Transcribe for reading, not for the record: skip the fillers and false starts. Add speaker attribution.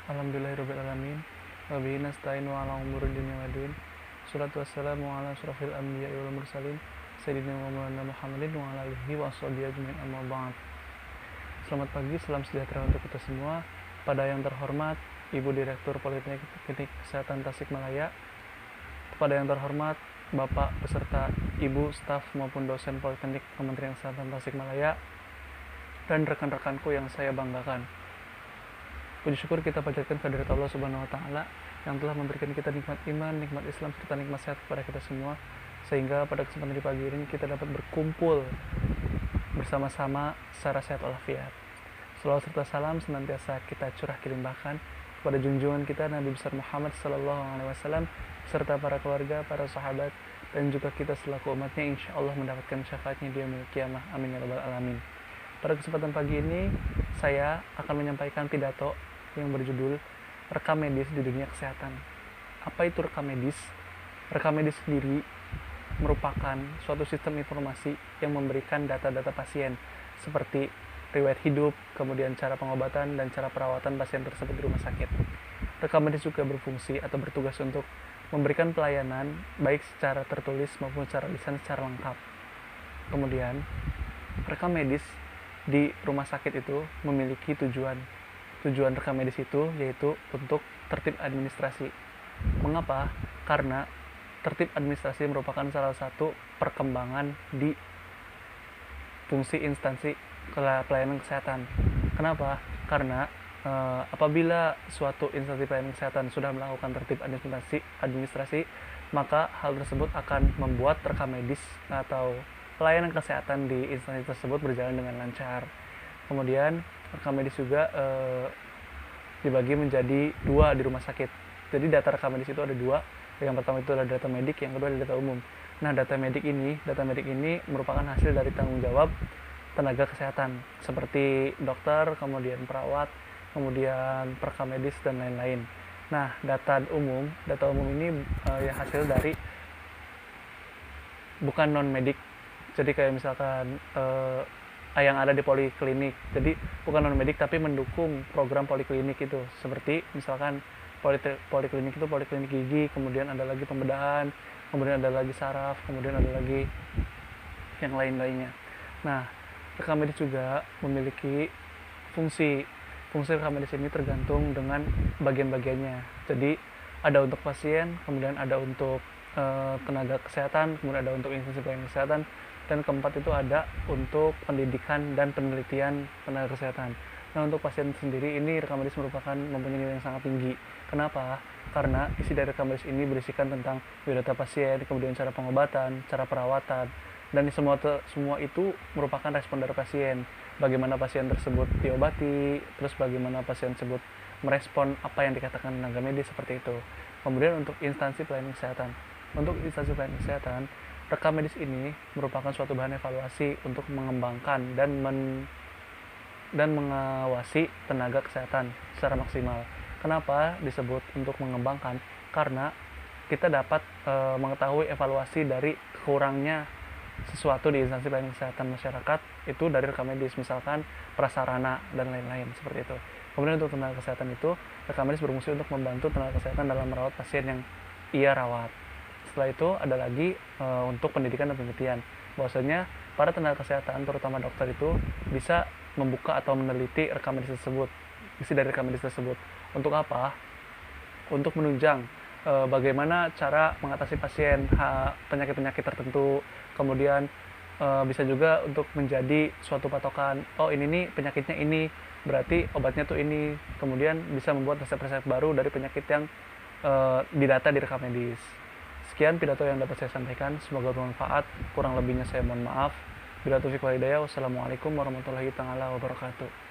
Speaker 1: Alhamdulillahirabbil alamin. Wa bihi nasta'inu ala umuri dunya waddin. Shalatu wassalamu ala asyrafil anbiya'i wal mursalin sayyidina wa maulana Muhammadin wa ala alihi wa sahbihi ajmain, amma ba'd. Selamat pagi, salam sejahtera untuk kita semua. Pada yang terhormat Ibu Direktur Politeknik Kesehatan Tasikmalaya, kepada yang terhormat Bapak beserta Ibu, staf maupun dosen Politeknik Kementerian Kesehatan Tasikmalaya, dan rekan-rekanku yang saya banggakan. Puji syukur kita panjatkan kehadirat Allah Subhanahu wa taala yang telah memberikan kita nikmat iman, nikmat Islam serta nikmat sehat kepada kita semua, sehingga pada kesempatan di pagi ini kita dapat berkumpul bersama-sama secara sehat walafiat. Salawat serta salam senantiasa kita curah limpahkan kepada junjungan kita Nabi besar Muhammad sallallahu alaihi wasallam serta para keluarga, para sahabat, dan juga kita selaku umatnya insya Allah mendapatkan syafaatnya di yaumil qiyamah. Amin ya rabbal alamin. Pada kesempatan pagi ini saya akan menyampaikan pidato yang berjudul rekam medis di dunia kesehatan. Apa itu rekam medis? Rekam medis sendiri merupakan suatu sistem informasi yang memberikan data-data pasien seperti riwayat hidup, kemudian cara pengobatan dan cara perawatan pasien tersebut di rumah sakit. Rekam medis juga berfungsi atau bertugas untuk memberikan pelayanan baik secara tertulis maupun secara lisan secara lengkap. Kemudian rekam medis di rumah sakit itu memiliki tujuan rekam medis itu yaitu untuk tertib administrasi. Mengapa? Karena tertib administrasi merupakan salah satu perkembangan di fungsi instansi pelayanan kesehatan. Kenapa? Karena apabila suatu instansi pelayanan kesehatan sudah melakukan tertib administrasi, maka hal tersebut akan membuat rekam medis atau pelayanan kesehatan di instansi tersebut berjalan dengan lancar. Kemudian rekam medis juga dibagi menjadi dua di rumah sakit. Jadi data rekam medis itu ada dua. Yang pertama itu adalah data medik, yang kedua adalah data umum. Nah, data medik ini merupakan hasil dari tanggung jawab tenaga kesehatan seperti dokter, kemudian perawat, kemudian perekam medis dan lain-lain. Nah, data umum ini hasil dari bukan non medik. Jadi kayak misalkan yang ada di poliklinik. Jadi bukan non medik tapi mendukung program poliklinik itu. Seperti misalkan poliklinik itu poliklinik gigi, kemudian ada lagi pembedahan, kemudian ada lagi saraf, kemudian ada lagi yang lain-lainnya. Nah, rekam medis juga memiliki fungsi rekam medis ini tergantung dengan bagian-bagiannya. Jadi ada untuk pasien, kemudian ada untuk tenaga kesehatan, kemudian ada untuk instansi pelayanan kesehatan, dan keempat itu ada untuk pendidikan dan penelitian tenaga kesehatan. Nah, untuk pasien sendiri ini rekam medis mempunyai nilai yang sangat tinggi. Kenapa? Karena isi dari rekam medis ini berisikan tentang biodata pasien, kemudian cara pengobatan, cara perawatan, dan semua itu merupakan respon dari pasien. Bagaimana pasien tersebut diobati, terus bagaimana pasien tersebut merespon apa yang dikatakan tenaga medis, seperti itu. Kemudian untuk instansi pelayanan kesehatan. Untuk instansi pelayanan kesehatan, rekam medis ini merupakan suatu bahan evaluasi untuk mengembangkan dan mengawasi tenaga kesehatan secara maksimal. Kenapa disebut untuk mengembangkan? Karena kita dapat mengetahui evaluasi dari kurangnya sesuatu di instansi pelayanan kesehatan masyarakat itu dari rekam medis, misalkan prasarana dan lain-lain seperti itu. Kemudian untuk tenaga kesehatan itu, rekam medis berfungsi untuk membantu tenaga kesehatan dalam merawat pasien yang ia rawat. Setelah itu ada lagi untuk pendidikan dan penelitian. Bahwasanya para tenaga kesehatan, terutama dokter itu bisa membuka atau meneliti rekam medis tersebut, isi dari rekam medis tersebut. Untuk apa? Untuk menunjang bagaimana cara mengatasi pasien penyakit-penyakit tertentu. Kemudian bisa juga untuk menjadi suatu patokan. Oh, ini nih penyakitnya ini, berarti obatnya tuh ini. Kemudian bisa membuat resep-resep baru dari penyakit yang didata di rekam medis. Sekian pidato yang dapat saya sampaikan, semoga bermanfaat. Kurang lebihnya saya mohon maaf. Bila taufiq wal hidayah, wassalamualaikum warahmatullahi wabarakatuh.